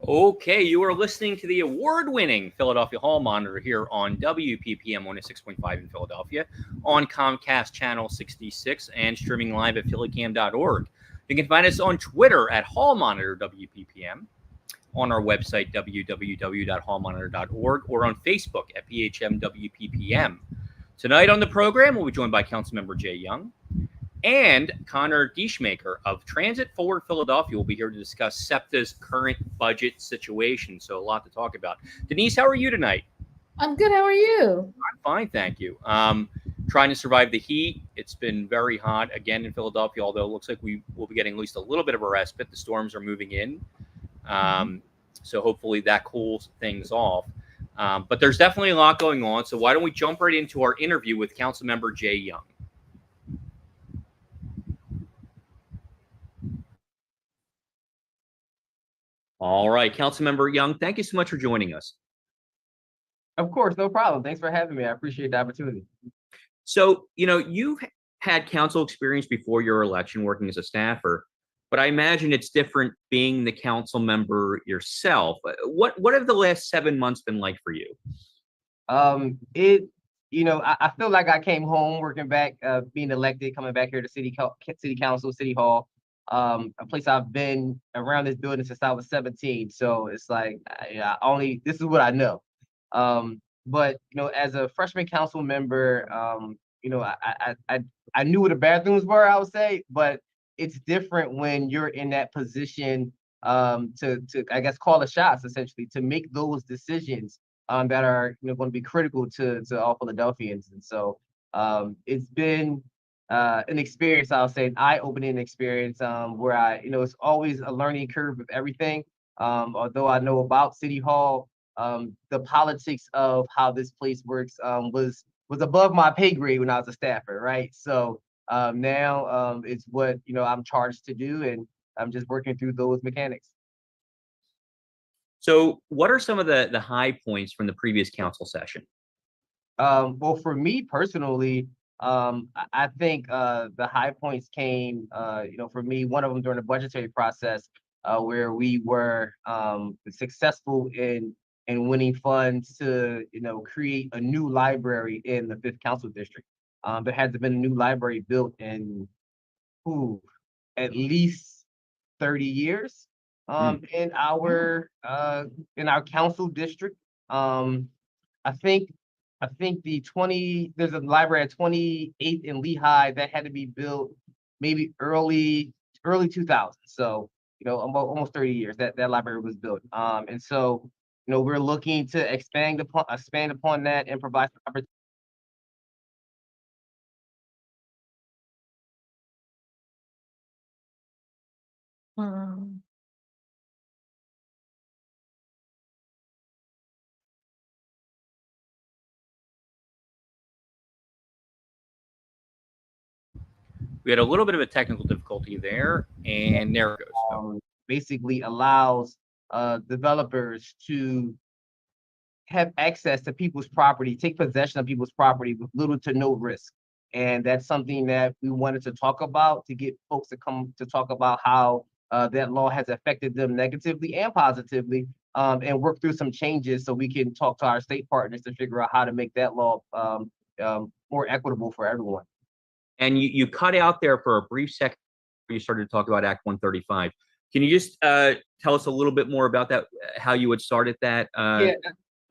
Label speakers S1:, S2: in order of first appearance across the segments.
S1: Okay, you are listening to the award-winning Philadelphia Hall Monitor here on WPPM 106.5 in Philadelphia, on Comcast Channel 66, and streaming live at phillycam.org. You can find us on Twitter at Hall Monitor WPPM, on our website www.hallmonitor.org, or on Facebook at PHM WPPM. Tonight on the program, we'll be joined by Councilmember Jay Young. And Connor Deschmaker of Transit Forward Philadelphia will be here to discuss SEPTA's current budget situation. So a lot to talk about. Denise, how are you tonight?
S2: I'm good. How are you?
S1: I'm fine, thank you. Trying to survive the heat. It's been very hot again in Philadelphia, although it looks like we will be getting at least a little bit of a respite. The storms are moving in. So hopefully that cools things off. But there's definitely a lot going on. So why don't we jump right into our interview with Councilmember Jay Young. All right, Councilmember Young, thank you so much for joining us.
S3: Of course, no problem. Thanks for having me. I appreciate the opportunity.
S1: So, you've had council experience before your election working as a staffer, but I imagine it's different being the council member yourself. What have the last 7 months been like for you?
S3: I feel like I came home working back, being elected, coming back here to City Council, City Hall. A place I've been around this building since I was 17. So it's like, this is what I know. But as a freshman council member, I knew where the bathrooms were, I would say, but it's different when you're in that position to I guess call the shots, essentially, to make those decisions that are going to be critical to all Philadelphians. And so it's been an experience, I'll say, an eye-opening experience where it's always a learning curve of everything. Although I know about City Hall, the politics of how this place works was above my pay grade when I was a staffer, right? So now it's what I'm charged to do, and I'm just working through those mechanics.
S1: So what are some of the high points from the previous council session?
S3: Well, for me personally, I think the high points came, for me, one of them during the budgetary process, where we were successful in winning funds to, create a new library in the 5th Council District. There has been a new library built in at least 30 years in our council district. I think there's a library at 28th and Lehigh that had to be built maybe early 2000s. So, almost 30 years that library was built. And so, we're looking to expand upon that and provide opportunities.
S1: We had a little bit of a technical difficulty there, and there it goes.
S3: Basically allows developers to have access to people's property, take possession of people's property with little to no risk. And that's something that we wanted to talk about, to get folks to come to talk about how that law has affected them negatively and positively, and work through some changes so we can talk to our state partners to figure out how to make that law more equitable for everyone.
S1: And you cut out there for a brief second before you started to talk about Act 135. Can you just tell us a little bit more about that, how you had started that?
S3: Yeah,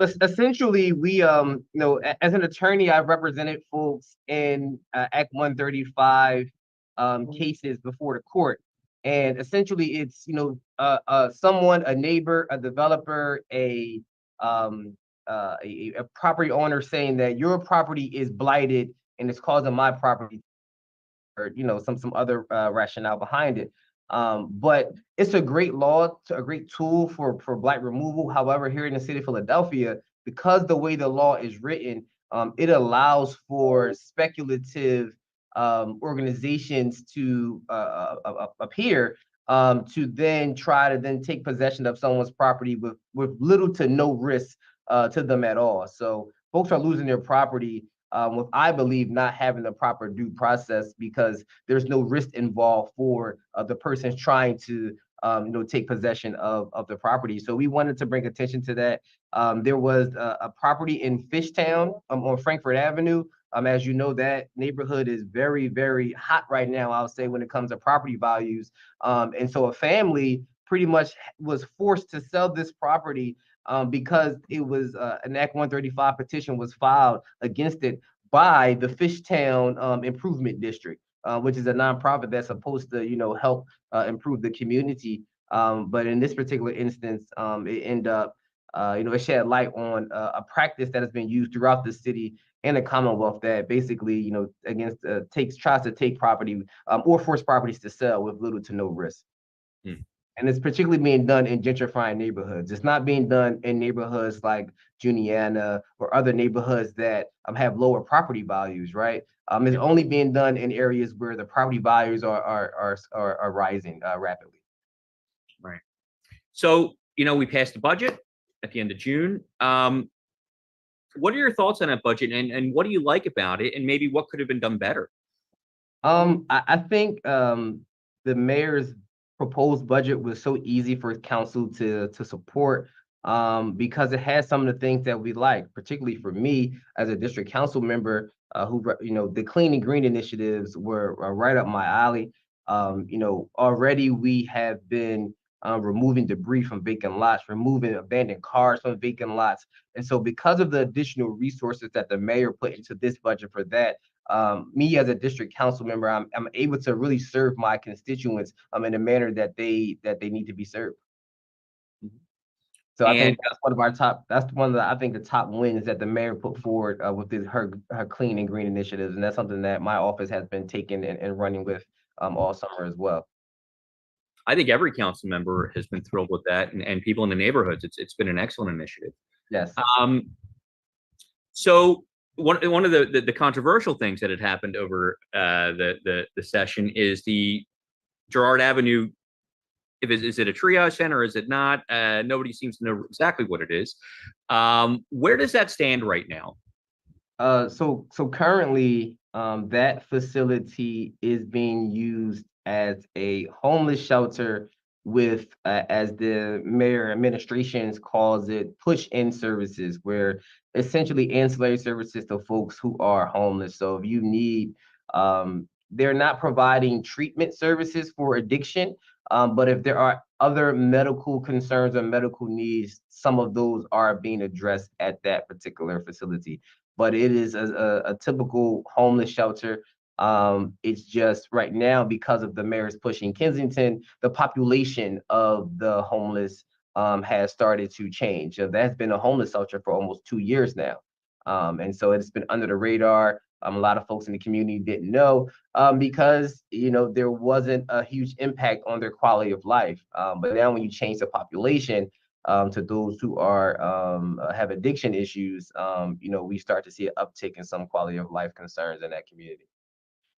S3: essentially, we, as an attorney, I've represented folks in Act 135 cases before the court. And essentially, it's, someone, a neighbor, a developer, a property owner saying that your property is blighted and it's causing my property, or some other rationale behind it. But it's a great law, a great tool for blight removal. However, here in the city of Philadelphia, because the way the law is written, it allows for speculative organizations to appear to then try to take possession of someone's property with little to no risk to them at all. So folks are losing their property with, I believe, not having the proper due process, because there's no risk involved for the person trying to take possession of the property. So we wanted to bring attention to that. There was a property in Fishtown on Frankfurt Avenue. As you know, that neighborhood is very, very hot right now, I'll say, when it comes to property values. And so a family pretty much was forced to sell this property because it was an Act 135 petition was filed against it by the Fishtown Improvement District, which is a nonprofit that's supposed to, help improve the community. But in this particular instance, it ended up, it shed light on a practice that has been used throughout the city and the Commonwealth that basically, tries to take property or force properties to sell with little to no risk. And it's particularly being done in gentrifying neighborhoods. It's not being done in neighborhoods like Juniana or other neighborhoods that have lower property values, right? It's only being done in areas where the property values are rising rapidly.
S1: Right. So, we passed the budget at the end of June. What are your thoughts on that budget, and what do you like about it, and maybe what could have been done better?
S3: I think the mayor's proposed budget was so easy for council to support because it has some of the things that we like, particularly for me as a district council member who, the clean and green initiatives were right up my alley. Already we have been removing debris from vacant lots, removing abandoned cars from vacant lots. And so because of the additional resources that the mayor put into this budget for that, me as a district council member, I'm able to really serve my constituents in a manner that they need to be served. So I think that's one of our top. That's one of the, I think the top wins that the mayor put forward with her clean and green initiatives, and that's something that my office has been taking and running with all summer as well.
S1: I think every council member has been thrilled with that, and people in the neighborhoods. It's been an excellent initiative.
S3: Yes.
S1: So one of the controversial things that had happened over the session is the Girard Avenue. Is it a triage center? Is it not? Nobody seems to know exactly what it is. Where does that stand right now?
S3: So currently, that facility is being used as a homeless shelter with, as the mayor administration calls it, push-in services, where essentially ancillary services to folks who are homeless. So if you need, they're not providing treatment services for addiction, but if there are other medical concerns or medical needs, some of those are being addressed at that particular facility. But it is a typical homeless shelter. It's just right now, because of the mayor's push in Kensington, the population of the homeless has started to change. That's been a homeless shelter for almost 2 years now. And so it's been under the radar. A lot of folks in the community didn't know because, there wasn't a huge impact on their quality of life. But now when you change the population to those who are have addiction issues, we start to see an uptick in some quality of life concerns in that community.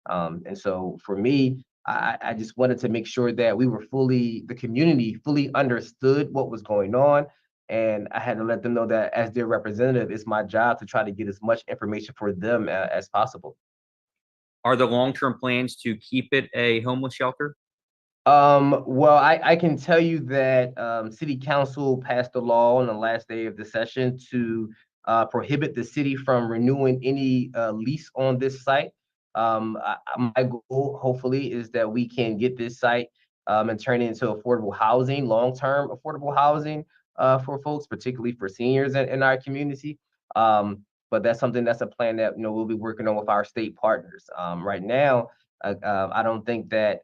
S3: And so for me, I just wanted to make sure that the community fully understood what was going on. And I had to let them know that as their representative, it's my job to try to get as much information for them as possible.
S1: Are the long-term plans to keep it a homeless shelter?
S3: Well, I can tell you that City Council passed a law on the last day of the session to prohibit the city from renewing any lease on this site. My goal, hopefully, is that we can get this site and turn it into affordable housing, long-term affordable housing for folks, particularly for seniors in our community. But that's a plan that we'll be working on with our state partners. Right now, I don't think that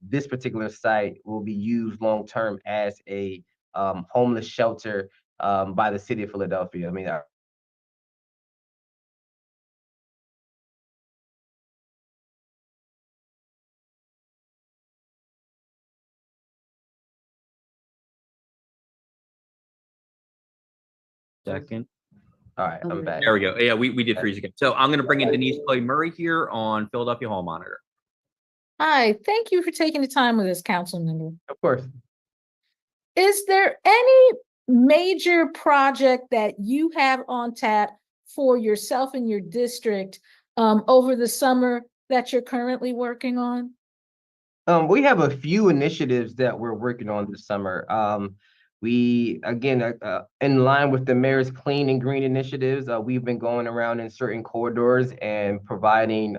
S3: this particular site will be used long-term as a homeless shelter by the city of Philadelphia. I mean,
S1: Second.
S3: all right, I'm back.
S1: There we go. Yeah, we did freeze again. So I'm going to bring in Denise Clay Murray here on Philadelphia Hall Monitor.
S2: Hi, thank you for taking the time with us, council member.
S3: Of course.
S2: Is there any major project that you have on tap for yourself and your district over the summer that you're currently working on?
S3: We have a few initiatives that we're working on this summer. We again, in line with the mayor's clean and green initiatives, we've been going around in certain corridors and providing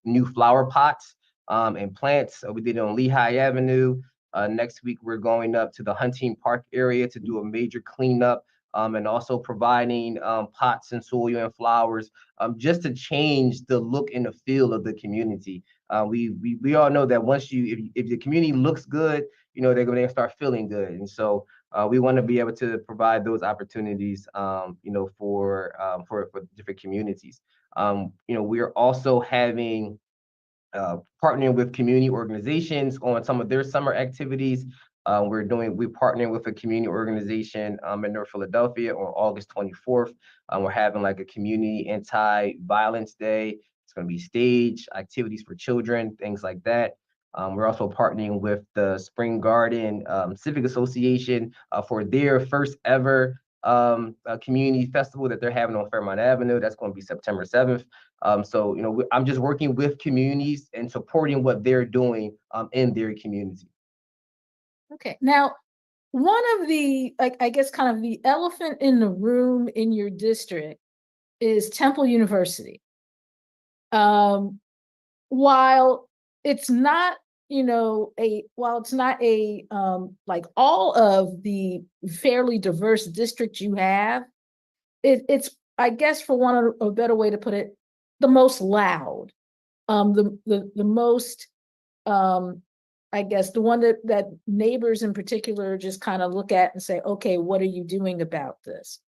S3: new flower pots and plants. We did it on Lehigh Avenue. Next week, we're going up to the Hunting Park area to do a major cleanup. And also providing pots and soil and flowers just to change the look and the feel of the community. We all know that once if the community looks good, they're going to start feeling good, and so we want to be able to provide those opportunities, for different communities. We're also having partnering with community organizations on some of their summer activities. We're partnering with a community organization in North Philadelphia on August 24th. We're having like a community anti-violence day. It's going to be stage activities for children, things like that. We're also partnering with the Spring Garden Civic Association for their first ever community festival that they're having on Fairmount Avenue. That's going to be September 7th. So, I'm just working with communities and supporting what they're doing in their community.
S2: Okay. Now, one of the, I guess, kind of the elephant in the room in your district is Temple University. While it's not, like all of the fairly diverse districts you have, it's, I guess, for one of a better way to put it, the most loud, the most, I guess, the one that neighbors in particular just kind of look at and say, okay, what are you doing about this?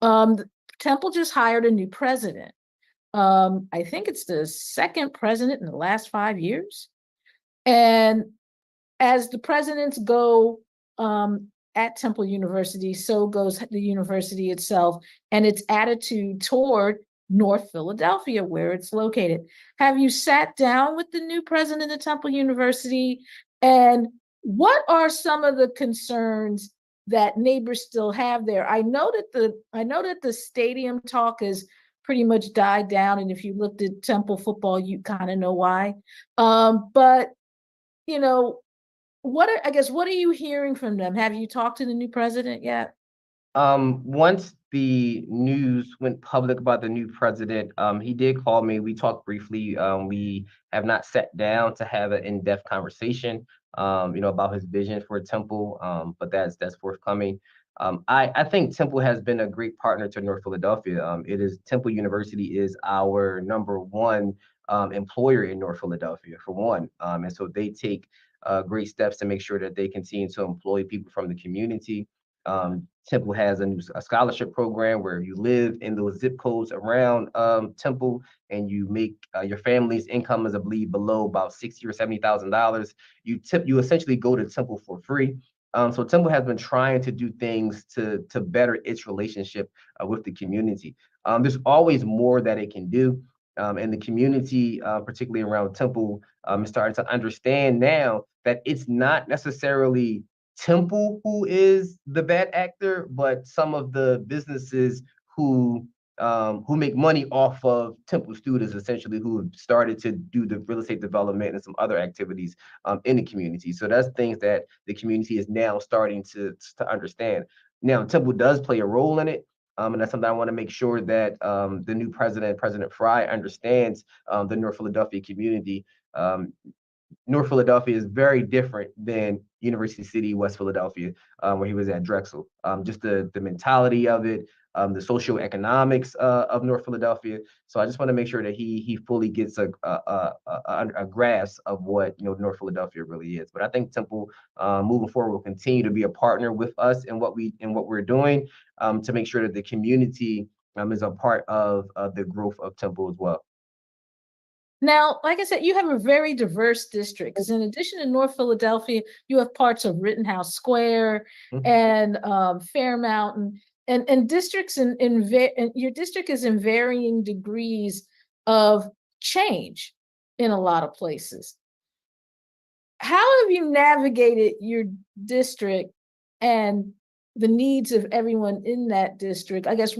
S2: Temple just hired a new president. I think it's the second president in the last 5 years. And as the presidents go at Temple University, so goes the university itself and its attitude toward North Philadelphia, where it's located. Have you sat down with the new president of Temple University? And what are some of the concerns that neighbors still have there? I know that the stadium talk has pretty much died down, and if you looked at Temple football, you kind of know why. But what are you hearing from them? Have you talked to the new president yet?
S3: Once the news went public about the new president, he did call me. We talked briefly. We have not sat down to have an in-depth conversation, about his vision for Temple. But that's forthcoming. I think Temple has been a great partner to North Philadelphia. Temple University is our number one employer in North Philadelphia, for one. And so they take great steps to make sure that they continue to employ people from the community. Temple has a scholarship program where you live in those zip codes around Temple, and you make your family's income is, I believe, below about $60,000 or $70,000. You essentially go to Temple for free. So Temple has been trying to do things to better its relationship with the community. There's always more that it can do. And the community, particularly around Temple, is starting to understand now that it's not necessarily Temple who is the bad actor, but some of the businesses who make money off of Temple students, essentially, who have started to do the real estate development and some other activities in the community. So that's things that the community is now starting to understand. Now, Temple does play a role in it. And that's something I want to make sure that the new president, President Fry, understands the North Philadelphia community. North Philadelphia is very different than University City, West Philadelphia, where he was at Drexel. Just the mentality of it, the socioeconomics of North Philadelphia. So I just want to make sure that he fully gets a grasp of what North Philadelphia really is. But I think Temple, moving forward, will continue to be a partner with us in what we're doing, to make sure that the community is a part of the growth of Temple as well.
S2: Now, like I said, you have a very diverse district, because in addition to North Philadelphia, you have parts of Rittenhouse Square and Fairmount, and districts and your district is in varying degrees of change in a lot of places. How have you navigated your district and the needs of everyone in that district? I guess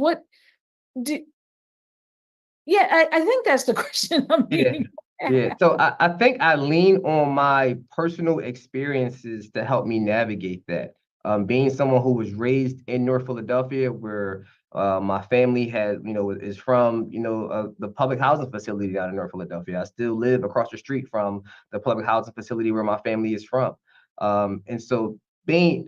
S2: I think that's the question I'm being
S3: Yeah, so I think I lean on my personal experiences to help me navigate that. Being someone who was raised in North Philadelphia, where my family had, is from, the public housing facility down in North Philadelphia. I still live across the street from the public housing facility where my family is from. And so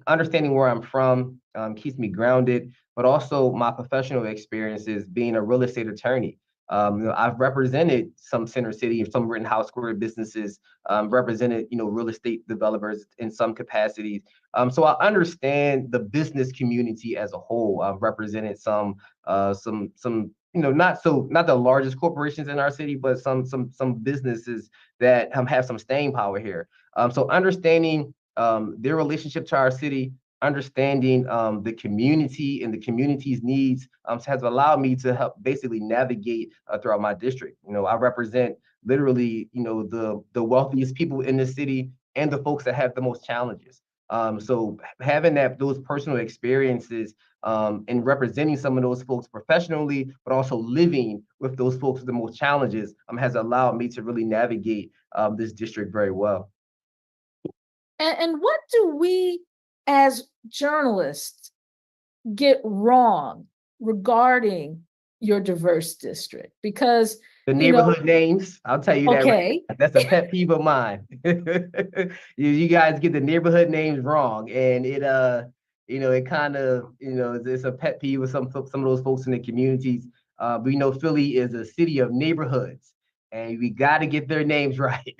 S3: understanding where I'm from keeps me grounded, but also my professional experiences being a real estate attorney. I've represented some Center City and some Rittenhouse Square businesses, represented, real estate developers in some capacities. So I understand the business community as a whole. I've represented some, not the largest corporations in our city, but some businesses that have some staying power here. So understanding their relationship to our city, understanding the community and the community's needs has allowed me to help basically navigate throughout my district. I represent literally, the wealthiest people in the city and the folks that have the most challenges. So having those personal experiences and representing some of those folks professionally, but also living with those folks with the most challenges has allowed me to really navigate this district very well.
S2: And what do we as journalists get wrong regarding your diverse district? Because
S3: the neighborhood names, I'll tell you that.
S2: Okay.
S3: Right, that's a pet peeve of mine. You guys get the neighborhood names wrong, and it kind of, it's a pet peeve with some of those folks in the communities. We know Philly is a city of neighborhoods, and we got to get their names right.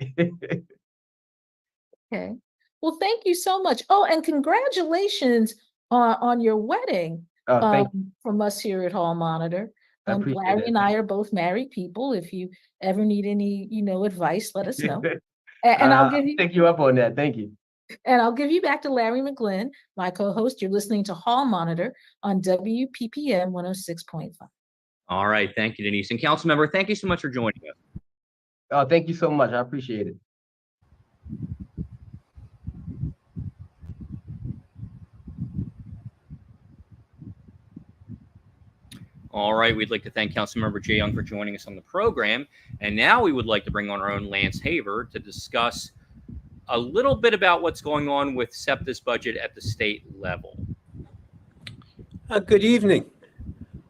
S2: Okay. Well, thank you so much. Oh, and congratulations on your wedding from us here at Hall Monitor. Larry and I are both married people. If you ever need any, advice, let us know. And I'll
S3: take you up on that. Thank you.
S2: And I'll give you back to Larry McGlynn, my co-host. You're listening to Hall Monitor on WPPM 106.5.
S1: All right. Thank you, Denise. And council member, thank you so much for joining us.
S3: Oh, thank you so much. I appreciate it.
S1: All right, we'd like to thank Councilmember Jay Young for joining us on the program. And now we would like to bring on our own Lance Haver to discuss a little bit about what's going on with SEPTA's budget at the state level.
S4: Good evening.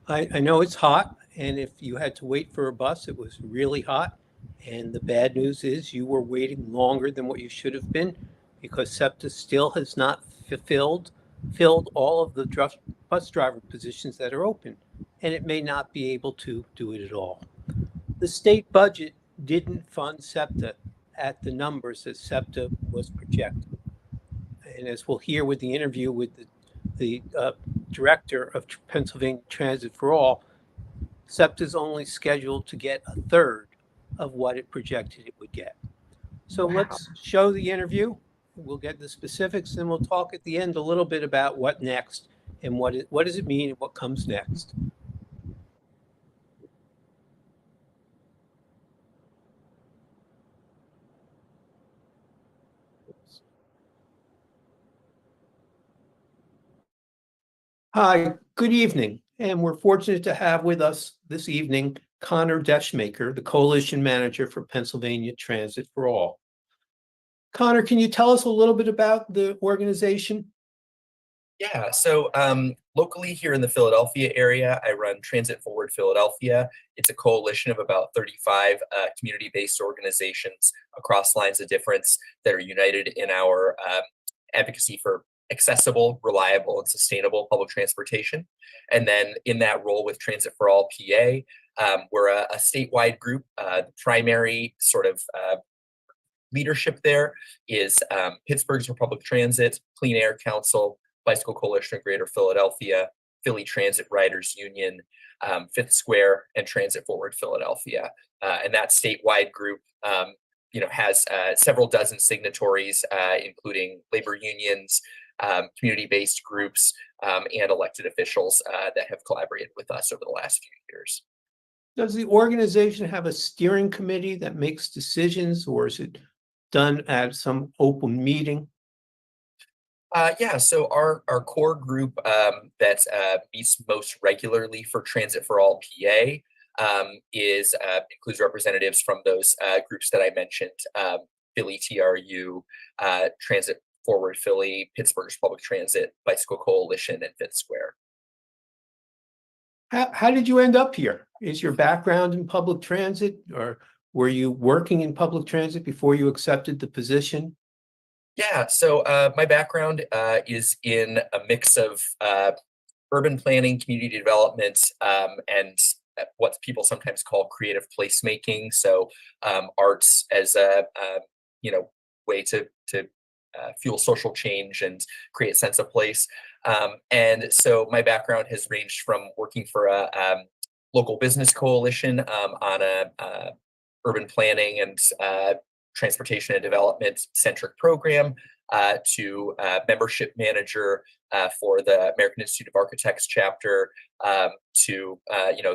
S4: I know it's hot, and if you had to wait for a bus, it was really hot. And the bad news is you were waiting longer than what you should have been, because SEPTA still has not filled all of the bus driver positions that are open, and it may not be able to do it at all. The state budget didn't fund SEPTA at the numbers that SEPTA was projecting. And as we'll hear with the interview with the director of Pennsylvania Transit for All, SEPTA is only scheduled to get a third of what it projected it would get. So let's show the interview. We'll get the specifics, and we'll talk at the end a little bit about what next and what does it mean and what comes next. Hi, good evening. And we're fortunate to have with us this evening Connor Deschmaker, the Coalition Manager for Pennsylvania Transit for All. Connor, can you tell us a little bit about the organization?
S5: Yeah, so locally here in the Philadelphia area, I run Transit Forward Philadelphia. It's a coalition of about 35 community-based organizations across lines of difference that are united in our advocacy for accessible, reliable, and sustainable public transportation. And then in that role with Transit for All PA, we're a statewide group. The primary sort of leadership there is Pittsburgh's for Public Transit, Clean Air Council, Bicycle Coalition of Greater Philadelphia, Philly Transit Riders Union, Fifth Square, and Transit Forward Philadelphia. And that statewide group has several dozen signatories, including labor unions, community-based groups, and elected officials that have collaborated with us over the last few years.
S4: Does the organization have a steering committee that makes decisions, or is it done at some open meeting?
S5: Yeah, so our core group that meets most regularly for Transit for All PA includes representatives from those groups that I mentioned, Philly TRU, Transit Forward Philly, Pittsburgh's Public Transit Bicycle Coalition, and Fifth Square.
S4: How did you end up here? Is your background in public transit, or were you working in public transit before you accepted the position?
S5: Yeah, so my background is in a mix of urban planning, community development, and what people sometimes call creative placemaking. So arts as a way to fuel social change and create a sense of place. And so my background has ranged from working for a local business coalition on a urban planning and transportation and development centric program to membership manager for the American Institute of Architects chapter to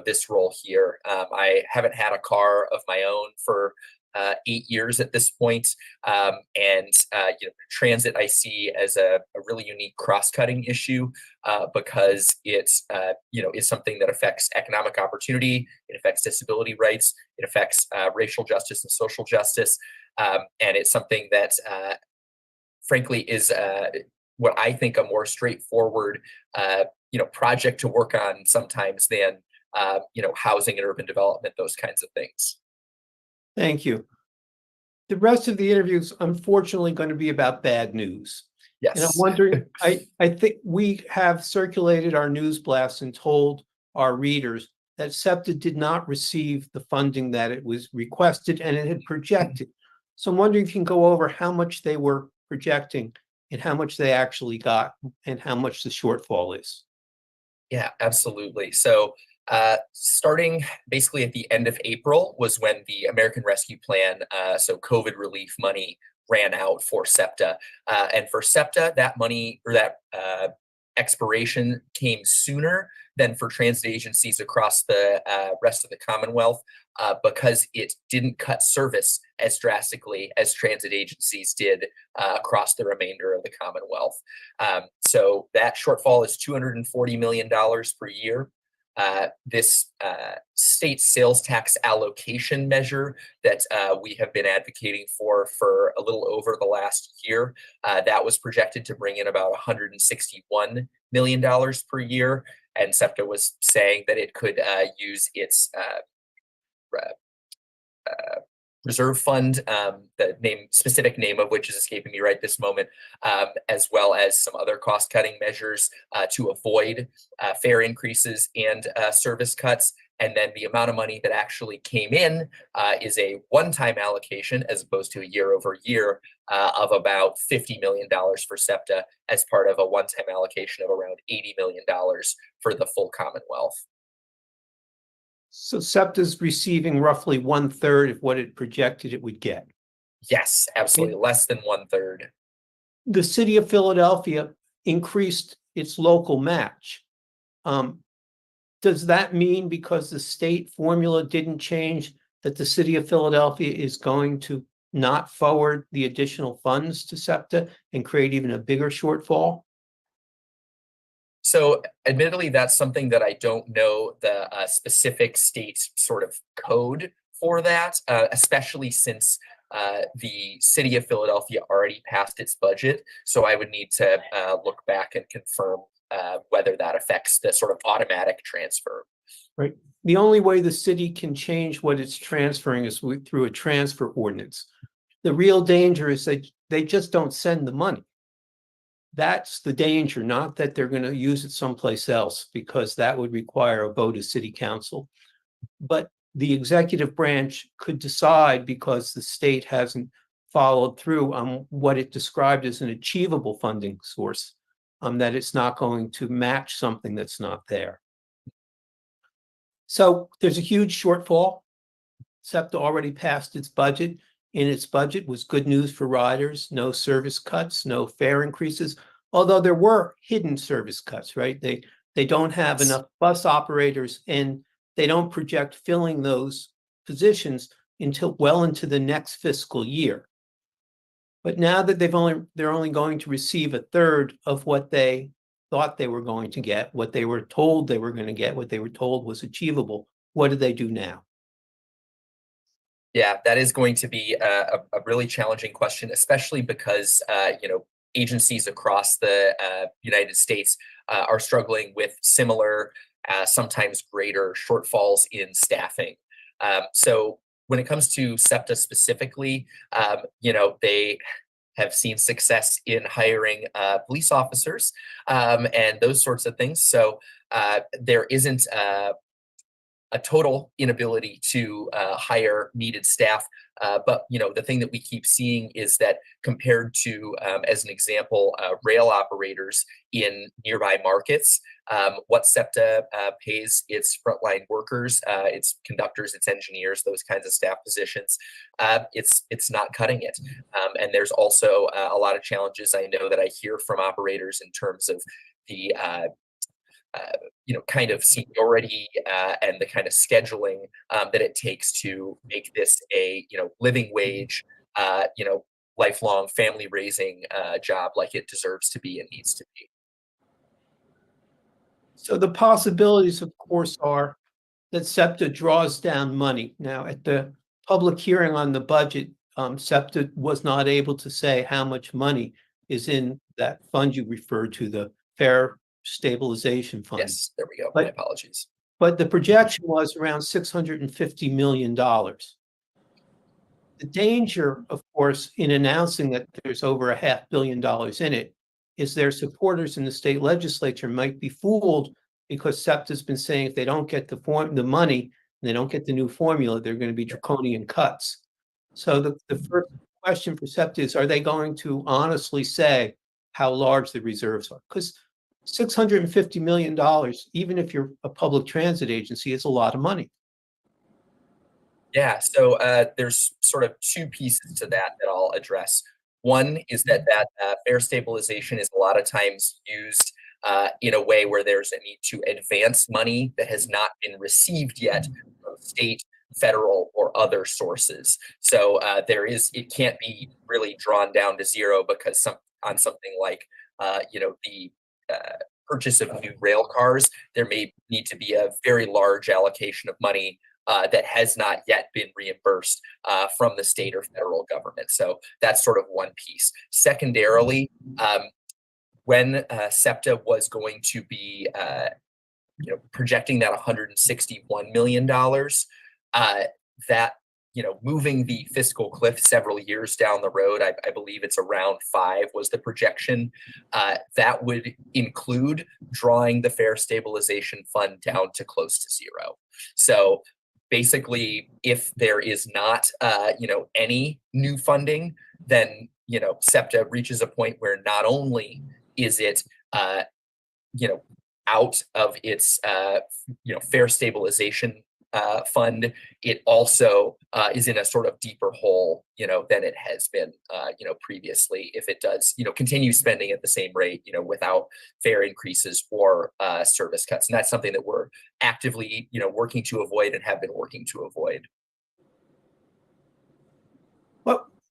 S5: this role here. I haven't had a car of my own for 8 years at this point. Transit I see as a really unique cross-cutting issue because it's is something that affects economic opportunity, it affects disability rights, it affects racial justice and social justice, and it's something that frankly is what I think a more straightforward project to work on sometimes than housing and urban development, those kinds of things.
S4: Thank you. The rest of the interview is unfortunately going to be about bad news.
S5: Yes.
S4: And I'm wondering, I think we have circulated our news blasts and told our readers that SEPTA did not receive the funding that it was requested and it had projected. So I'm wondering if you can go over how much they were projecting and how much they actually got and how much the shortfall is.
S5: Yeah, absolutely. So starting basically at the end of April was when the American Rescue Plan, so COVID relief money, ran out for SEPTA. And for SEPTA, that money or that expiration came sooner than for transit agencies across the rest of the Commonwealth because it didn't cut service as drastically as transit agencies did across the remainder of the Commonwealth. So that shortfall is $240 million per year. This state sales tax allocation measure that we have been advocating for a little over the last year, that was projected to bring in about $161 million per year. And SEPTA was saying that it could use its reserve fund, the specific name of which is escaping me right this moment, as well as some other cost-cutting measures to avoid fare increases and service cuts. And then the amount of money that actually came in is a one-time allocation as opposed to a year-over-year of about $50 million for SEPTA as part of a one-time allocation of around $80 million for the full Commonwealth.
S4: So SEPTA's receiving roughly 1/3 of what it projected it would get.
S5: Yes, absolutely. Less than 1/3.
S4: The city of Philadelphia increased its local match. Does that mean because the state formula didn't change that the city of Philadelphia is going to not forward the additional funds to SEPTA and create even a bigger shortfall?
S5: So admittedly, that's something that I don't know the specific state sort of code for that, especially since the city of Philadelphia already passed its budget. So I would need to look back and confirm whether that affects the sort of automatic transfer.
S4: Right. The only way the city can change what it's transferring is through a transfer ordinance. The real danger is that they just don't send the money. That's the danger, not that they're going to use it someplace else, because that would require a vote of city council. But the executive branch could decide, because the state hasn't followed through on what it described as an achievable funding source, that it's not going to match something that's not there. So there's a huge shortfall. SEPTA already passed its budget. In its budget was good news for riders, no service cuts, no fare increases, although there were hidden service cuts, right? They don't have enough bus operators, and they don't project filling those positions until well into the next fiscal year. But now that they're only going to receive 1/3 of what they thought they were going to get, what they were told they were going to get, what they were told was achievable, what do they do now?
S5: Yeah, that is going to be a really challenging question, especially because agencies across the United States are struggling with similar, sometimes greater shortfalls in staffing. So when it comes to SEPTA specifically, they have seen success in hiring police officers and those sorts of things. So there isn't a total inability to hire needed staff. But the thing that we keep seeing is that compared to, as an example, rail operators in nearby markets, what SEPTA pays its frontline workers, its conductors, its engineers, those kinds of staff positions, it's not cutting it. And there's also a lot of challenges I know that I hear from operators in terms of the kind of seniority and the kind of scheduling that it takes to make this a living wage, lifelong family raising job like it deserves to be and needs to be.
S4: So the possibilities, of course, are that SEPTA draws down money. Now, at the public hearing on the budget, SEPTA was not able to say how much money is in that fund you referred to, the Fair Stabilization Fund.
S5: Yes, there we go. My apologies.
S4: But the projection was around $650 million. The danger, of course, in announcing that there's over $500 million in it is their supporters in the state legislature might be fooled because SEPTA's been saying if they don't get the money and they don't get the new formula, they're going to be draconian cuts. So the first question for SEPTA is, are they going to honestly say how large the reserves are? Because $650 million, even if you're a public transit agency, is a lot of money.
S5: Yeah, so there's sort of two pieces to that I'll address. One is that fare stabilization is a lot of times used in a way where there's a need to advance money that has not been received yet from state, federal, or other sources. So it can't be really drawn down to zero because on something like the purchase of new rail cars, there may need to be a very large allocation of money that has not yet been reimbursed from the state or federal government. So that's sort of one piece. Secondarily, when SEPTA was going to be projecting that $161 million, that moving the fiscal cliff several years down the road, I believe it's around 5 was the projection, that would include drawing the Fare Stabilization Fund down to close to zero. So basically, if there is not, any new funding, then, SEPTA reaches a point where not only is it, out of its, fare stabilization fund, it also is in a sort of deeper hole, than it has been, previously. If it does, continue spending at the same rate, without fare increases or service cuts, and that's something that we're actively, working to avoid and have been working to avoid.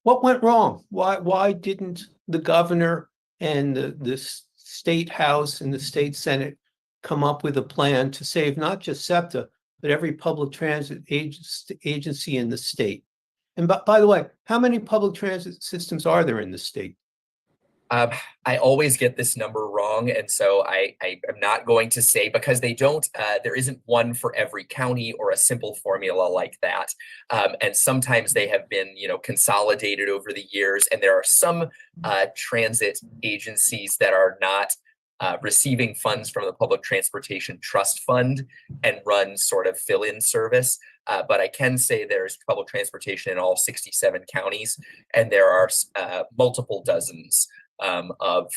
S4: What went wrong? Why didn't the governor and the state house and the state senate come up with a plan to save not just SEPTA, but every public transit agency in the state? And by the way, how many public transit systems are there in the state?
S5: I always get this number wrong, and so I am not going to say, because they don't. There isn't one for every county or a simple formula like that. And sometimes they have been, consolidated over the years, and there are some transit agencies that are not receiving funds from the Public Transportation Trust Fund and run sort of fill-in service. But I can say there's public transportation in all 67 counties, and there are multiple dozens of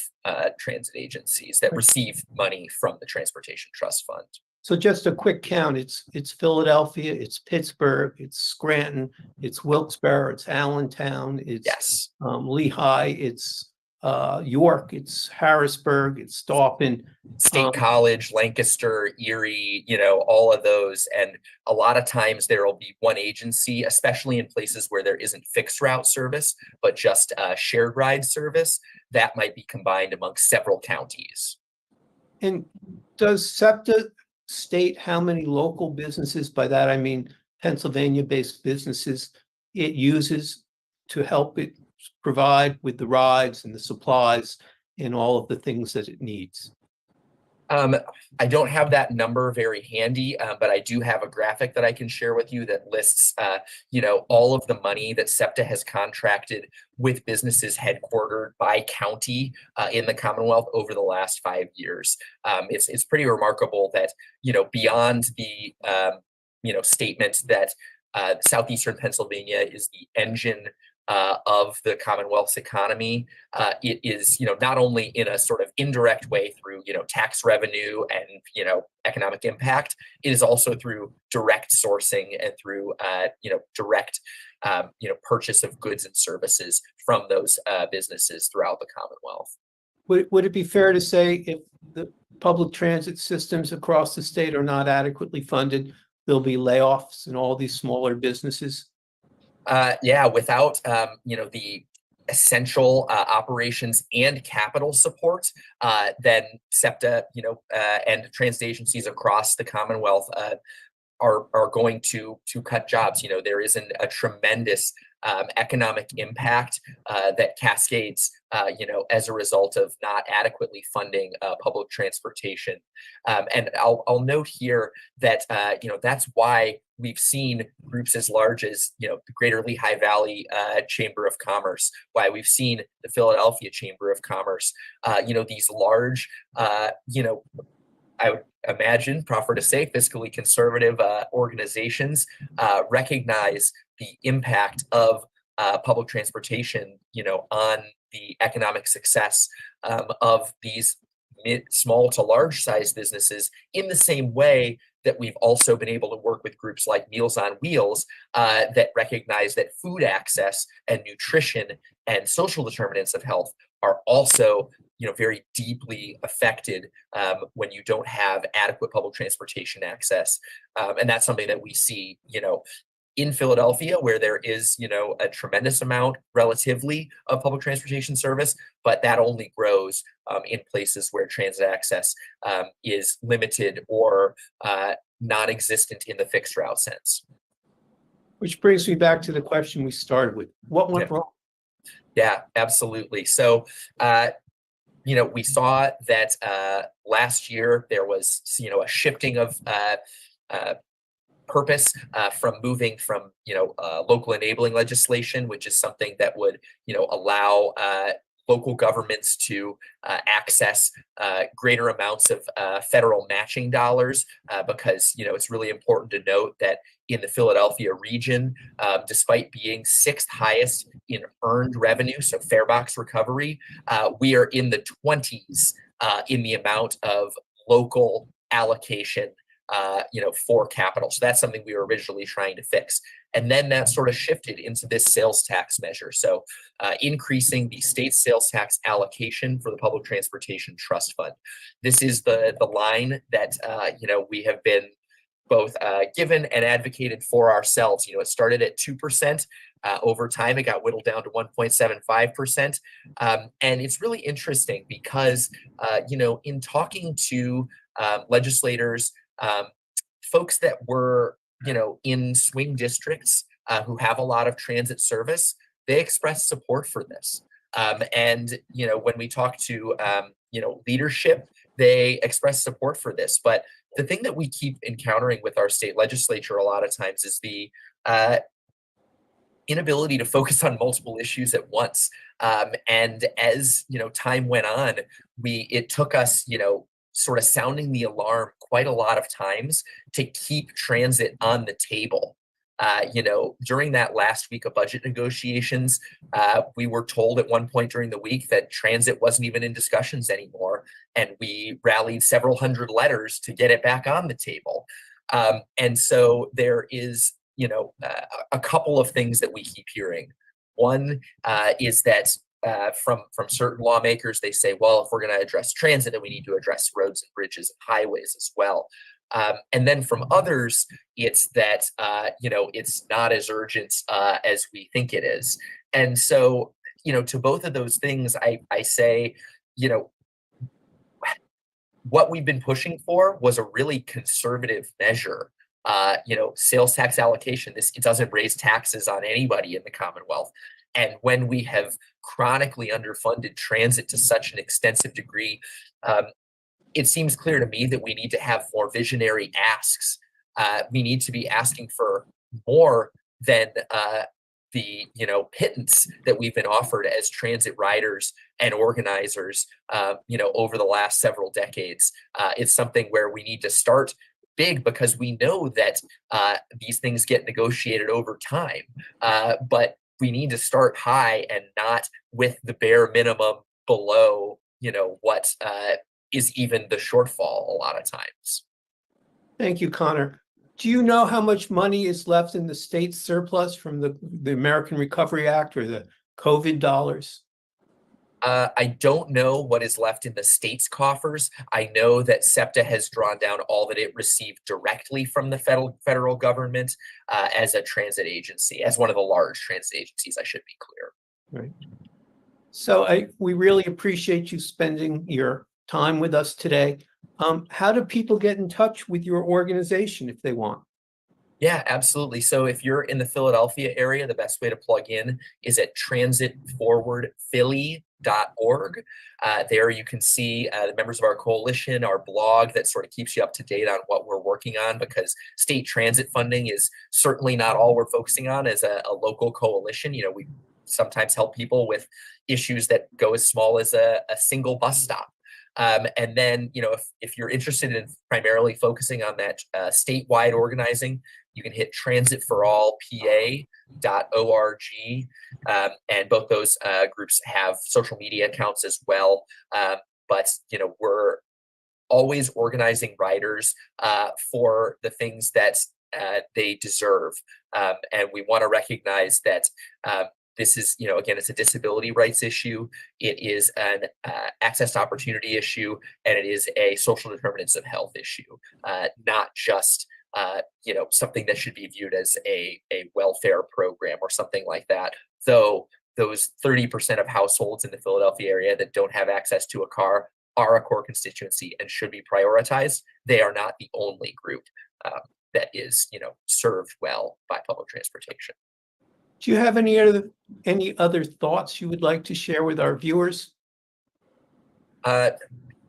S5: transit agencies that receive money from the Transportation Trust Fund.
S4: So just a quick count, it's Philadelphia, it's Pittsburgh, it's Scranton, it's Wilkes-Barre, it's Allentown, it's Lehigh, it's York, it's Harrisburg, it's Dauphin.
S5: State College, Lancaster, Erie, all of those. And a lot of times there will be one agency, especially in places where there isn't fixed route service, but just shared ride service, that might be combined among several counties.
S4: And does SEPTA state how many local businesses, by that I mean Pennsylvania-based businesses, it uses to help it provide with the rides and the supplies and all of the things that it needs?
S5: I don't have that number very handy, but I do have a graphic that I can share with you that lists, all of the money that SEPTA has contracted with businesses headquartered by county in the Commonwealth over the last 5 years. It's pretty remarkable that, beyond the, statement that Southeastern Pennsylvania is the engine of the Commonwealth's economy. It is, not only in a sort of indirect way through, tax revenue and, economic impact, it is also through direct sourcing and through, direct, purchase of goods and services from those businesses throughout the Commonwealth.
S4: Would it be fair to say if the public transit systems across the state are not adequately funded, there'll be layoffs in all these smaller businesses?
S5: Yeah, without the essential operations and capital support, then SEPTA, and transit agencies across the Commonwealth are going to cut jobs. There isn't a tremendous economic impact that cascades, as a result of not adequately funding public transportation. And I'll note here that, that's why we've seen groups as large as, the Greater Lehigh Valley Chamber of Commerce, why we've seen the Philadelphia Chamber of Commerce, these large, I would imagine, proper to say, fiscally conservative organizations recognize the impact of public transportation, on the economic success of these small to large size businesses, in the same way that we've also been able to work with groups like Meals on Wheels that recognize that food access and nutrition and social determinants of health are also very deeply affected when you don't have adequate public transportation access. And that's something that we see, in Philadelphia, where there is, a tremendous amount relatively of public transportation service, but that only grows in places where transit access is limited or non-existent in the fixed route sense.
S4: Which brings me back to the question we started with. What went wrong?
S5: Yeah, absolutely. So, we saw that last year there was, a shifting of purpose from moving from, local enabling legislation, which is something that would, allow local governments to access greater amounts of federal matching dollars, because, it's really important to note that in the Philadelphia region, despite being sixth highest in earned revenue, so fare box recovery, we are in the 20s in the amount of local allocation for capital. So that's something we were originally trying to fix. And then that sort of shifted into this sales tax measure. So increasing the state sales tax allocation for the Public Transportation Trust Fund. This is the line that, we have been both given and advocated for ourselves. It started at 2%. Over time, it got whittled down to 1.75%. And it's really interesting because, in talking to legislators, folks that were, in swing districts who have a lot of transit service, they expressed support for this. And, when we talk to, leadership, they express support for this. But the thing that we keep encountering with our state legislature a lot of times is the inability to focus on multiple issues at once. And as, time went on, it took us, sort of sounding the alarm quite a lot of times to keep transit on the table. During that last week of budget negotiations, we were told at one point during the week that transit wasn't even in discussions anymore. And we rallied several hundred letters to get it back on the table. And so there is, a couple of things that we keep hearing. One is that from certain lawmakers, they say, well, if we're going to address transit, then we need to address roads and bridges and highways as well. And then from others, it's that, it's not as urgent as we think it is. And so, to both of those things, I say, what we've been pushing for was a really conservative measure. Sales tax allocation, it doesn't raise taxes on anybody in the Commonwealth. And when we have chronically underfunded transit to such an extensive degree, it seems clear to me that we need to have more visionary asks. We need to be asking for more than the pittance that we've been offered as transit riders and organizers over the last several decades. It's something where we need to start big, because we know that these things get negotiated over time, but we need to start high and not with the bare minimum below what is even the shortfall a lot of times.
S4: Thank you, Connor. Do you know how much money is left in the state surplus from the American Recovery Act or the COVID dollars?
S5: I don't know what is left in the state's coffers. I know that SEPTA has drawn down all that it received directly from the federal government as a transit agency, as one of the large transit agencies, I should be clear.
S4: Right. So we really appreciate you spending your time with us today. How do people get in touch with your organization if they want?
S5: Yeah, absolutely. So if you're in the Philadelphia area, the best way to plug in is at transitforwardphilly.org. There you can see the members of our coalition, our blog that sort of keeps you up to date on what we're working on, because state transit funding is certainly not all we're focusing on as a local coalition. We sometimes help people with issues that go as small as a single bus stop. And then, if you're interested in primarily focusing on that statewide organizing, you can hit transitforallpa.org. And both those groups have social media accounts as well. But we're always organizing riders for the things that they deserve. And we want to recognize that this is, again, it's a disability rights issue. It is an access to opportunity issue, and it is a social determinants of health issue, not just, something that should be viewed as a welfare program or something like that. Though those 30% of households in the Philadelphia area that don't have access to a car are a core constituency and should be prioritized. They are not the only group that is, served well by public transportation.
S4: Do you have any other thoughts you would like to share with our viewers?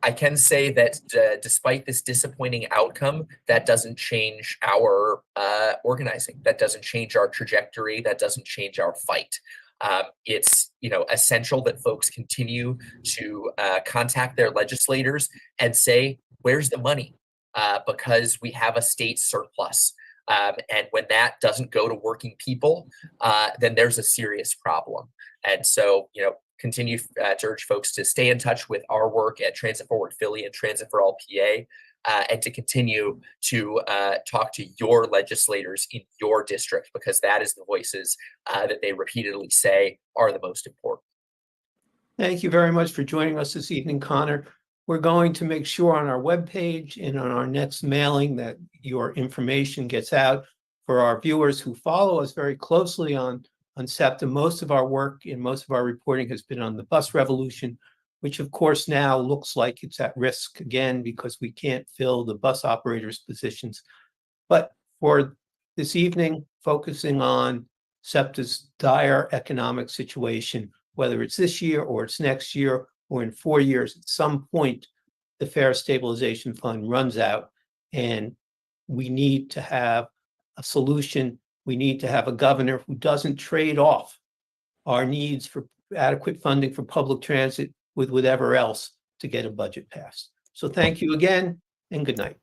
S5: I can say that despite this disappointing outcome, that doesn't change our organizing. That doesn't change our trajectory. That doesn't change our fight. It's essential that folks continue to contact their legislators and say, "Where's the money?" Because we have a state surplus. And when that doesn't go to working people, then there's a serious problem. And so, continue to urge folks to stay in touch with our work at Transit Forward Philly and Transit for All PA, and to continue to talk to your legislators in your district, because that is the voices that they repeatedly say are the most important.
S4: Thank you very much for joining us this evening, Connor. We're going to make sure on our webpage and on our next mailing that your information gets out for our viewers who follow us very closely on SEPTA. Most of our work and most of our reporting has been on the bus revolution, which of course now looks like it's at risk again because we can't fill the bus operators' positions. But for this evening, focusing on SEPTA's dire economic situation, whether it's this year or it's next year or in 4 years, at some point, the Fare Stabilization Fund runs out, and we need to have a solution. We need to have a governor who doesn't trade off our needs for adequate funding for public transit with whatever else to get a budget passed. So thank you again, and good night.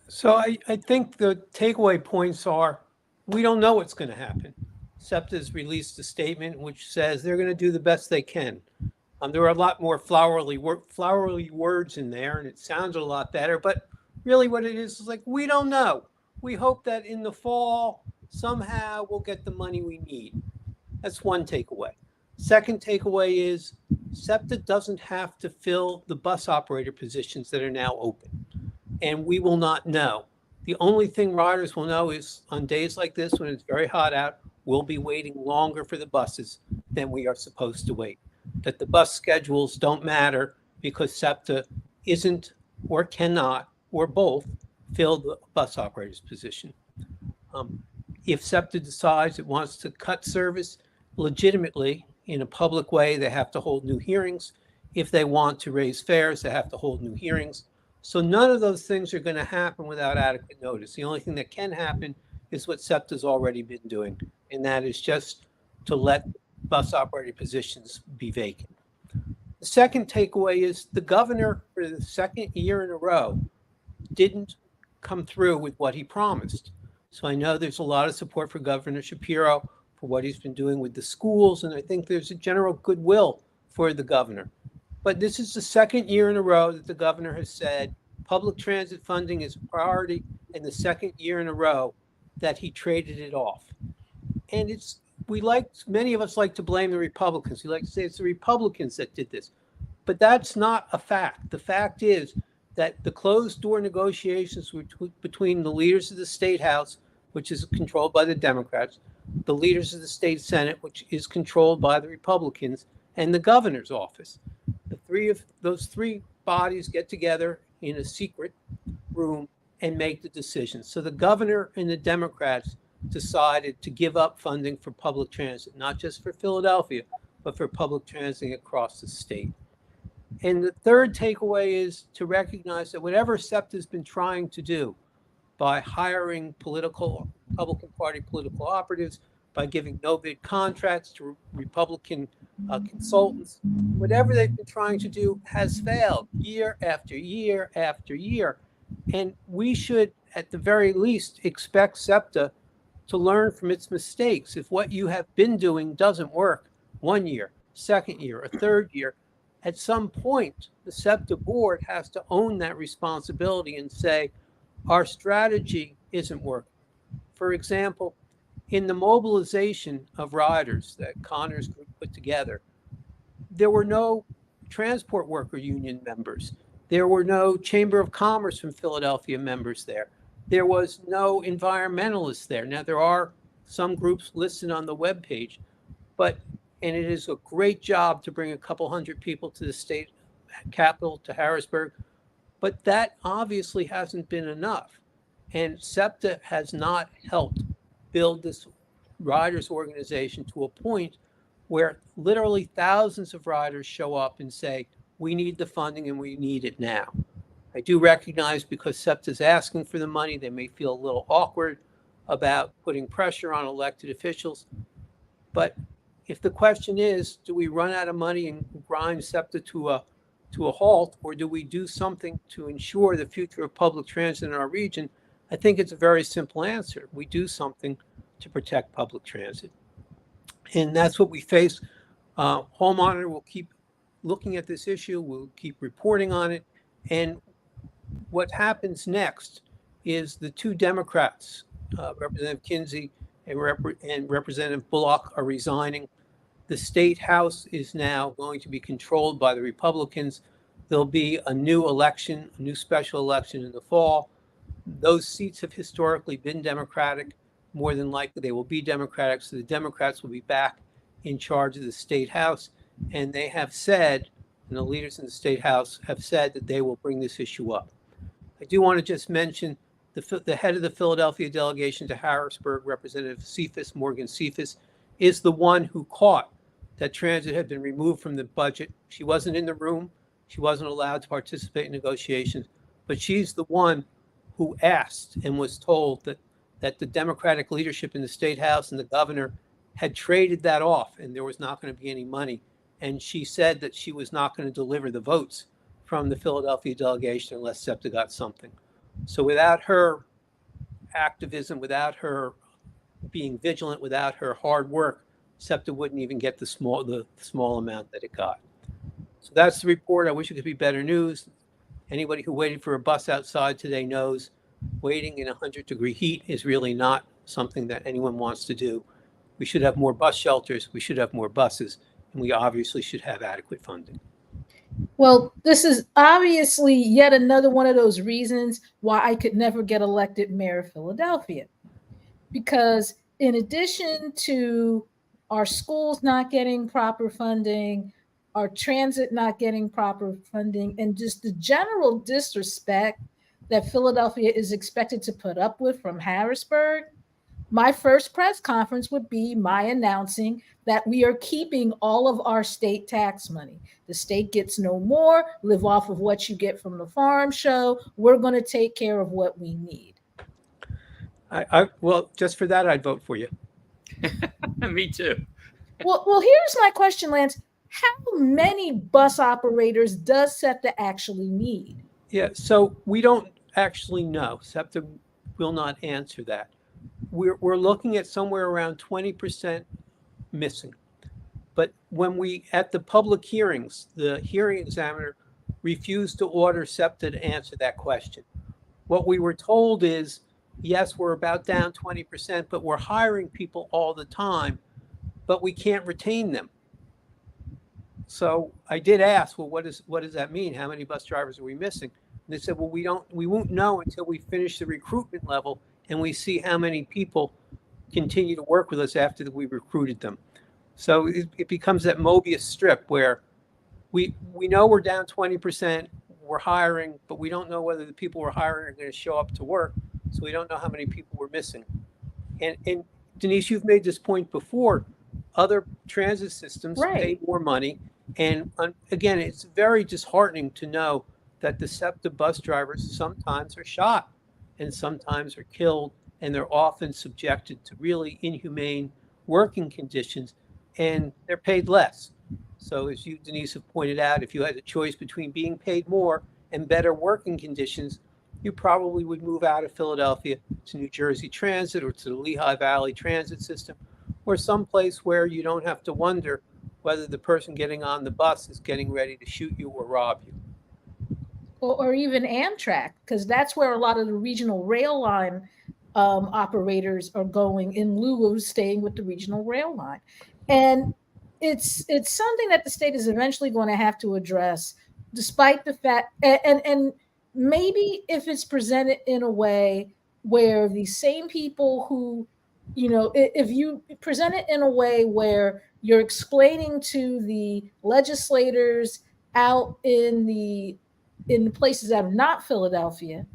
S4: So I think the takeaway points are, we don't know what's going to happen. SEPTA's released a statement which says they're going to do the best they can. There are a lot more flowery words in there, and it sounds a lot better, but really what it is like, we don't know. We hope that in the fall, somehow we'll get the money we need. That's one takeaway. Second takeaway is SEPTA doesn't have to fill the bus operator positions that are now open, and we will not know. The only thing riders will know is on days like this, when it's very hot out, we'll be waiting longer for the buses than we are supposed to wait. that the bus schedules don't matter because SEPTA isn't or cannot or both fill the bus operator's position. If SEPTA decides it wants to cut service legitimately in a public way, they have to hold new hearings. If they want to raise fares, they have to hold new hearings. So none of those things are going to happen without adequate notice. The only thing that can happen is what SEPTA's already been doing, and that is just to let bus operator positions be vacant. The second takeaway is the governor, for the second year in a row, didn't come through with what he promised. So I know there's a lot of support for Governor Shapiro for what he's been doing with the schools, and I think there's a general goodwill for the governor. But this is the second year in a row that the governor has said public transit funding is a priority, and the second year in a row that he traded it off. And many of us like to blame the Republicans. We like to say it's the Republicans that did this. But that's not a fact. The fact is that the closed door negotiations between the leaders of the State House, which is controlled by the Democrats, the leaders of the State Senate, which is controlled by the Republicans, and the governor's office. Those three bodies get together in a secret room and make the decision. So the governor and the Democrats decided to give up funding for public transit, not just for Philadelphia, but for public transit across the state. And the third takeaway is to recognize that whatever SEPTA has been trying to do by hiring Republican Party political operatives, by giving no-bid contracts to Republican consultants, whatever they've been trying to do has failed year after year after year. And we should, at the very least, expect SEPTA to learn from its mistakes. If what you have been doing doesn't work 1 year, second year, a third year, at some point, the SEPTA board has to own that responsibility and say, our strategy isn't working. For example, in the mobilization of riders that Connor's group put together, there were no transport worker union members. There were no Chamber of Commerce from Philadelphia members there. There was no environmentalists there. Now, there are some groups listed on the webpage, and it is a great job to bring a couple hundred people to the state capital, to Harrisburg, but that obviously hasn't been enough. And SEPTA has not helped build this riders organization to a point where literally thousands of riders show up and say, we need the funding and we need it now. I do recognize because SEPTA is asking for the money, they may feel a little awkward about putting pressure on elected officials. But if the question is, do we run out of money and grind SEPTA to a halt, or do we do something to ensure the future of public transit in our region? I think it's a very simple answer. We do something to protect public transit. And that's what we face. Hall Monitor will keep looking at this issue. We'll keep reporting on it. And what happens next is the two Democrats, Representative Kinsey and Representative Bullock, are resigning. The State House is now going to be controlled by the Republicans. There'll be a new election, a new special election in the fall. Those seats have historically been Democratic. More than likely, they will be Democratic. So the Democrats will be back in charge of the State House. And they have said, and the leaders in the State House have said, that they will bring this issue up. I do want to just mention the head of the Philadelphia delegation to Harrisburg, Representative Morgan Cephas, is the one who caught that transit had been removed from the budget. She wasn't in the room. She wasn't allowed to participate in negotiations, but she's the one who asked and was told that the Democratic leadership in the State House and the governor had traded that off and there was not going to be any money. And she said that she was not going to deliver the votes from the Philadelphia delegation unless SEPTA got something. So without her activism, without her being vigilant, without her hard work, SEPTA wouldn't even get the small amount that it got. So that's the report. I wish it could be better news. Anybody who waited for a bus outside today knows waiting in 100-degree heat is really not something that anyone wants to do. We should have more bus shelters. We should have more buses, and we obviously should have adequate funding.
S2: Well, this is obviously yet another one of those reasons why I could never get elected mayor of Philadelphia. Because in addition to our schools not getting proper funding, our transit not getting proper funding, and just the general disrespect that Philadelphia is expected to put up with from Harrisburg, my first press conference would be my announcing that we are keeping all of our state tax money. The state gets no more, live off of what you get from the farm show. We're going to take care of what we need.
S4: Well, just for that, I'd vote for you.
S1: Me too.
S2: Well, here's my question, Lance. How many bus operators does SEPTA actually need?
S4: Yeah, so we don't actually know. SEPTA will not answer that. We're looking at somewhere around 20% missing. But when at the public hearings, the hearing examiner refused to order SEPTA to answer that question. What we were told is, yes, we're about down 20%, but we're hiring people all the time, but we can't retain them. So I did ask, well, what does that mean? How many bus drivers are we missing? And they said, well, we won't know until we finish the recruitment level and we see how many people continue to work with us after we recruited them. So it becomes that Mobius strip where we know we're down 20%, we're hiring, but we don't know whether the people we're hiring are going to show up to work. So we don't know how many people we're missing. And Denise, you've made this point before. Other transit systems pay more money. And again, it's very disheartening to know that the SEPTA bus drivers sometimes are shot and sometimes are killed, and they're often subjected to really inhumane working conditions, and they're paid less. So as you, Denise, have pointed out, if you had a choice between being paid more and better working conditions, you probably would move out of Philadelphia to New Jersey Transit or to the Lehigh Valley Transit System, or someplace where you don't have to wonder whether the person getting on the bus is getting ready to shoot you or rob you.
S2: Or even Amtrak, because that's where a lot of the regional rail line operators are going in lieu of staying with the regional rail line. And it's something that the state is eventually going to have to address, despite the fact, and maybe if it's presented in a way where the same people who, if you present it in a way where you're explaining to the legislators out in the places that are not Philadelphia,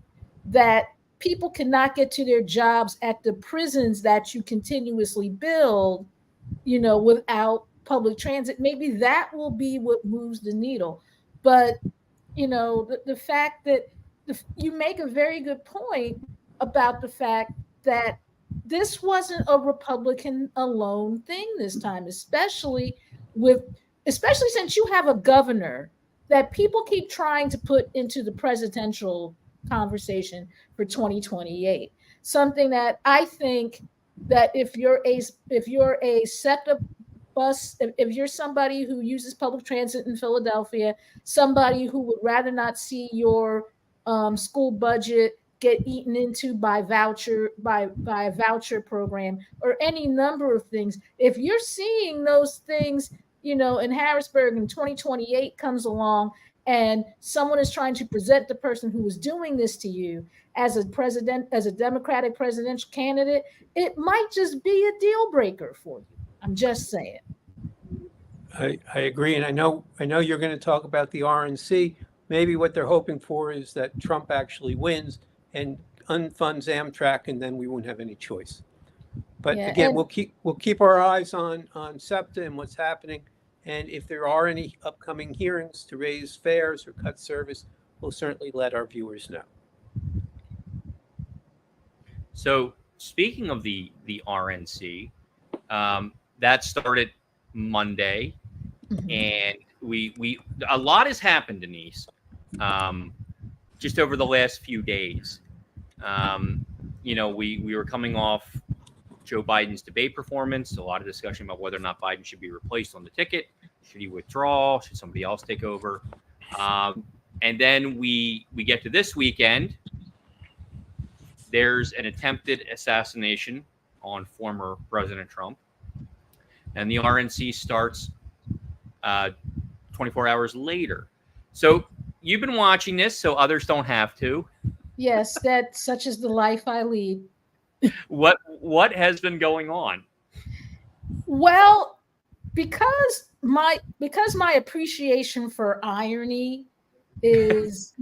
S2: that people cannot get to their jobs at the prisons that you continuously build, without public transit. Maybe that will be what moves the needle. But, the fact that you make a very good point about the fact that this wasn't a Republican alone thing this time, especially since you have a governor that people keep trying to put into the presidential conversation for 2028. Something that I think that if you're a SEPTA bus, if you're somebody who uses public transit in Philadelphia, somebody who would rather not see your school budget get eaten into by a voucher program or any number of things, if you're seeing those things, in Harrisburg in 2028 comes along and someone is trying to present the person who was doing this to you as a Democratic presidential candidate, it might just be a deal breaker for you. I'm just saying.
S4: I agree. And I know you're going to talk about the RNC. Maybe what they're hoping for is that Trump actually wins and unfunds Amtrak, and then we won't have any choice. But again, we'll keep our eyes on SEPTA and what's happening. And if there are any upcoming hearings to raise fares or cut service, we'll certainly let our viewers know.
S1: So speaking of the RNC, that started Monday, and we a lot has happened, Denise, just over the last few days. We were coming off Joe Biden's debate performance, a lot of discussion about whether or not Biden should be replaced on the ticket. Should he withdraw? Should somebody else take over? And then we get to this weekend. There's an attempted assassination on former President Trump. And the RNC starts 24 hours later. So you've been watching this, so others don't have to.
S2: Yes, that's such is the life I lead.
S1: What has been going on?
S2: Well, because my appreciation for irony is,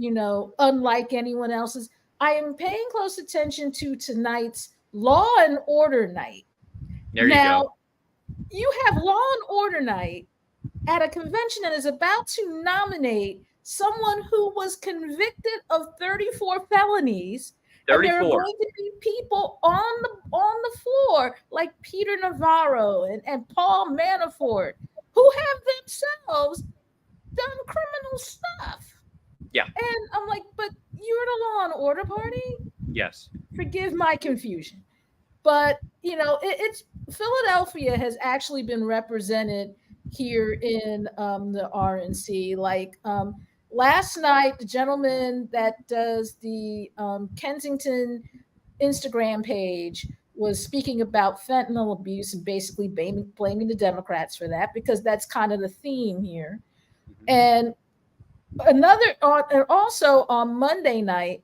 S2: unlike anyone else's, I am paying close attention to tonight's Law and Order night.
S1: There you
S2: Now,
S1: go.
S2: you have Law and Order night at a convention that is about to nominate someone who was convicted of 34 felonies. And there are
S1: 34.
S2: going to be people on the floor like Peter Navarro and Paul Manafort who have themselves done criminal stuff.
S1: Yeah.
S2: And I'm like, but you're the Law and Order party?
S1: Yes.
S2: Forgive my confusion. But, it's Philadelphia has actually been represented here in the RNC. Like last night, the gentleman that does the Kensington Instagram page was speaking about fentanyl abuse and basically blaming the Democrats for that, because that's kind of the theme here. And also on Monday night,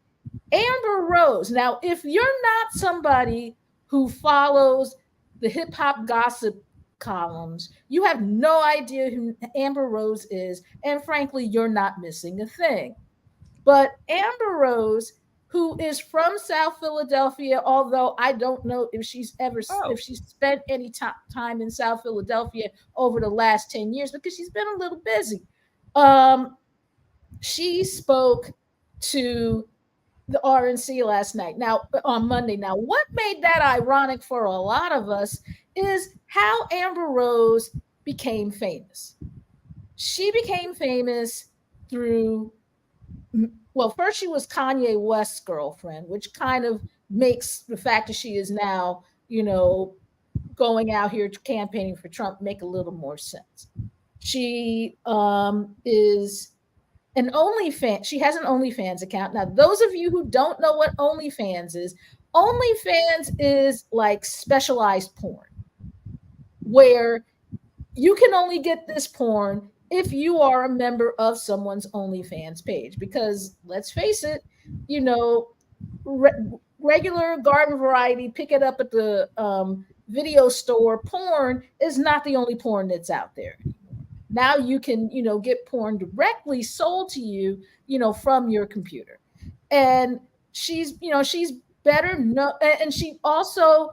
S2: Amber Rose. Now, if you're not somebody who follows the hip hop gossip columns, you have no idea who Amber Rose is. And frankly, you're not missing a thing. But Amber Rose, who is from South Philadelphia, although I don't know if she's spent any time in South Philadelphia over the last 10 years, because she's been a little busy. She spoke to the RNC last night. Now, on Monday. Now, what made that ironic for a lot of us is how Amber Rose became famous. She became famous through, well, first she was Kanye West's girlfriend, which kind of makes the fact that she is now, going out here campaigning for Trump make a little more sense. She is an OnlyFans. She has an OnlyFans account. Now, those of you who don't know what OnlyFans is like specialized porn, where you can only get this porn if you are a member of someone's OnlyFans page. Because let's face it, regular garden variety, pick it up at the video store porn is not the only porn that's out there. Now you can, get porn directly sold to you, from your computer. And she's better. And she also,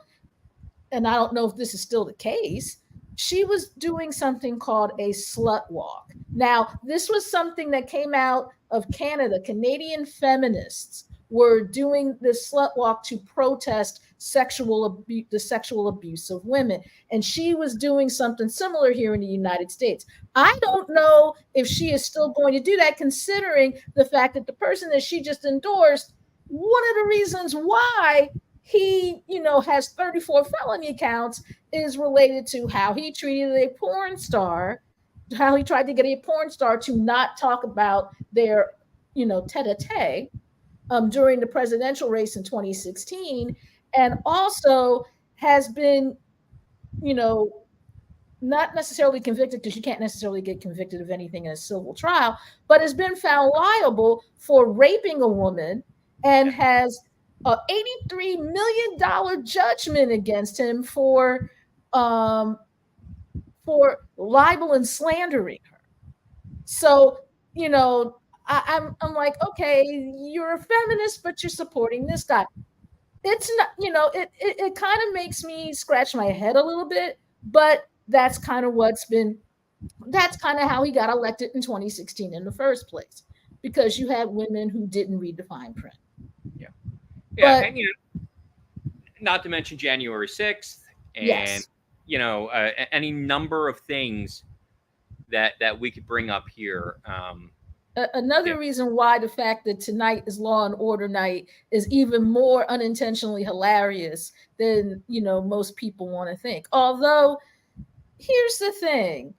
S2: and I don't know if this is still the case, she was doing something called a slut walk. Now, this was something that came out of Canada. Canadian feminists were doing this slut walk to protest the sexual abuse of women. And she was doing something similar here in the United States. I don't know if she is still going to do that, considering the fact that the person that she just endorsed, one of the reasons why he, has 34 felony counts is related to how he treated a porn star, how he tried to get a porn star to not talk about their, tete-a-tete during the presidential race in 2016, and also has been, not necessarily convicted, because you can't necessarily get convicted of anything in a civil trial, but has been found liable for raping a woman and has a $83 million judgment against him for libel and slandering her. So, I'm like, okay, you're a feminist, but you're supporting this guy. It's not, it kind of makes me scratch my head a little bit, but that's kind of how he got elected in 2016 in the first place, because you had women who didn't read the fine print.
S1: Yeah,
S2: But,
S1: and not to mention January 6th, and
S2: yes.
S1: Any number of things that we could bring up here.
S2: Another reason why the fact that tonight is Law and Order night is even more unintentionally hilarious than, most people want to think. Although, here's the thing.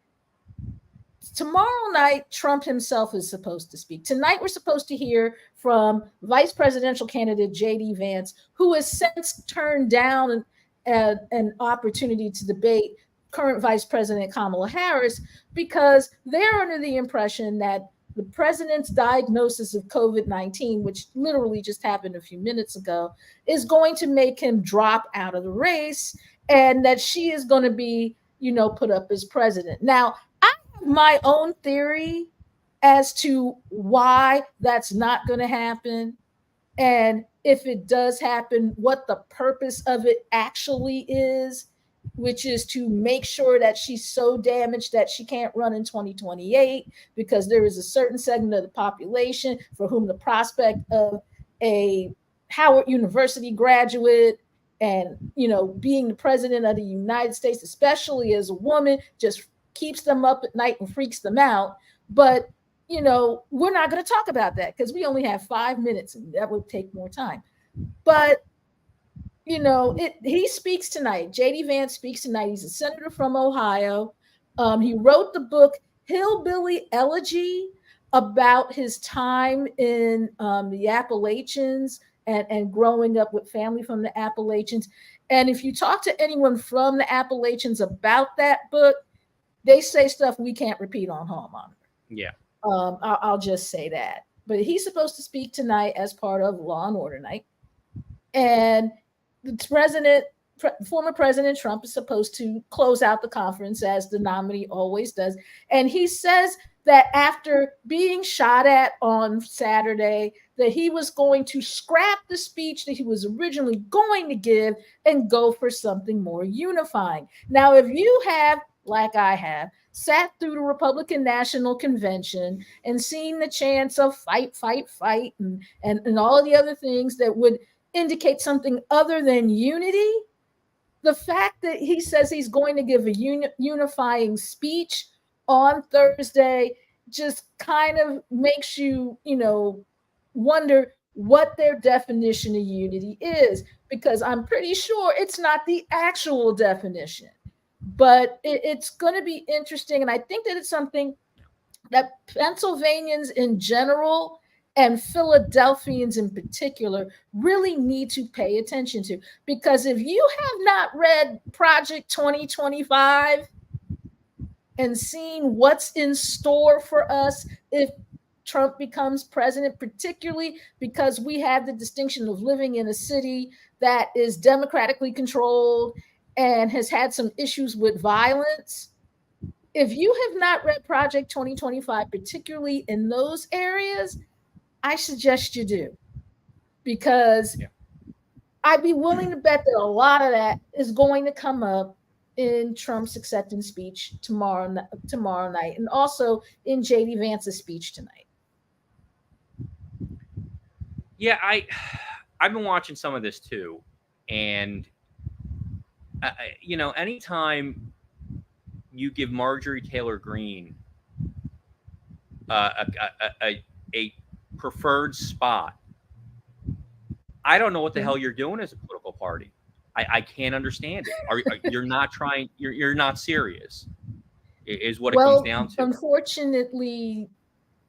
S2: Tomorrow night, Trump himself is supposed to speak. Tonight, we're supposed to hear from vice presidential candidate J.D. Vance, who has since turned down an opportunity to debate current Vice President Kamala Harris, because they're under the impression that the president's diagnosis of COVID-19, which literally just happened a few minutes ago, is going to make him drop out of the race, and that she is going to be, put up as president. Now, I have my own theory as to why that's not going to happen. And if it does happen, what the purpose of it actually is, which is to make sure that she's so damaged that she can't run in 2028, because there is a certain segment of the population for whom the prospect of a Howard University graduate and, being the president of the United States, especially as a woman, just keeps them up at night and freaks them out. But we're not going to talk about that because we only have 5 minutes and that would take more time. But, he speaks tonight. JD Vance speaks tonight. He's a senator from Ohio. He wrote the book Hillbilly Elegy about his time in the Appalachians and growing up with family from the Appalachians. And if you talk to anyone from the Appalachians about that book, they say stuff we can't repeat on Hall Monitor.
S1: Yeah.
S2: I'll just say that. But he's supposed to speak tonight as part of Law and Order Night. And the former President Trump is supposed to close out the conference, as the nominee always does. And he says that after being shot at on Saturday, that he was going to scrap the speech that he was originally going to give and go for something more unifying. Now, if you have, like I have, sat through the Republican National Convention and seen the chants of fight, fight, fight, and all of the other things that would indicate something other than unity, the fact that he says he's going to give a unifying speech on Thursday just kind of makes you, wonder what their definition of unity is, because I'm pretty sure it's not the actual definition. But it's going to be interesting. And I think that it's something that Pennsylvanians in general and Philadelphians in particular really need to pay attention to. Because if you have not read Project 2025 and seen what's in store for us if Trump becomes president, particularly because we have the distinction of living in a city that is democratically controlled and has had some issues with violence. If you have not read Project 2025, particularly in those areas, I suggest you do, because I'd be willing to bet that a lot of that is going to come up in Trump's acceptance speech tomorrow night, and also in JD Vance's speech tonight.
S1: Yeah, I've been watching some of this too, and anytime you give Marjorie Taylor Greene a preferred spot, I don't know what the hell you're doing as a political party. I can't understand it. You're not trying. You're not serious. Is what it comes down to.
S2: Unfortunately,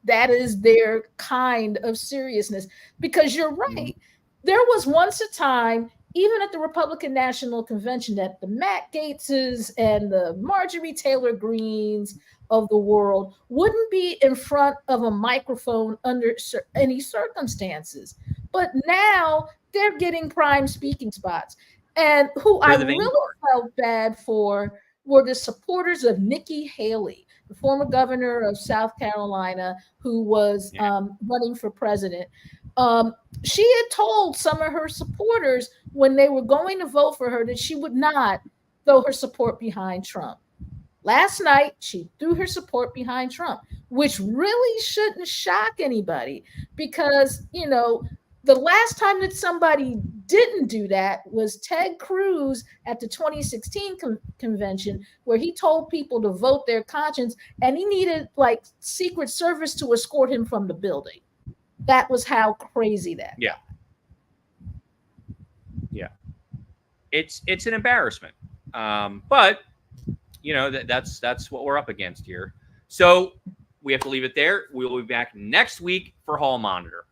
S2: that is their kind of seriousness. Because you're right. There was once a time, even at the Republican National Convention, that the Matt Gaetzes and the Marjorie Taylor Greenes of the world wouldn't be in front of a microphone under any circumstances. But now they're getting prime speaking spots. And who I really felt bad for were the supporters of Nikki Haley, the former governor of South Carolina, who was running for president. She had told some of her supporters when they were going to vote for her that she would not throw her support behind Trump. Last night, she threw her support behind Trump, which really shouldn't shock anybody, because, the last time that somebody didn't do that was Ted Cruz at the 2016 convention, where he told people to vote their conscience, and he needed Secret Service to escort him from the building. That was how crazy that.
S1: Yeah. Yeah. It's an embarrassment. But that's what we're up against here. So we have to leave it there. We will be back next week for Hall Monitor.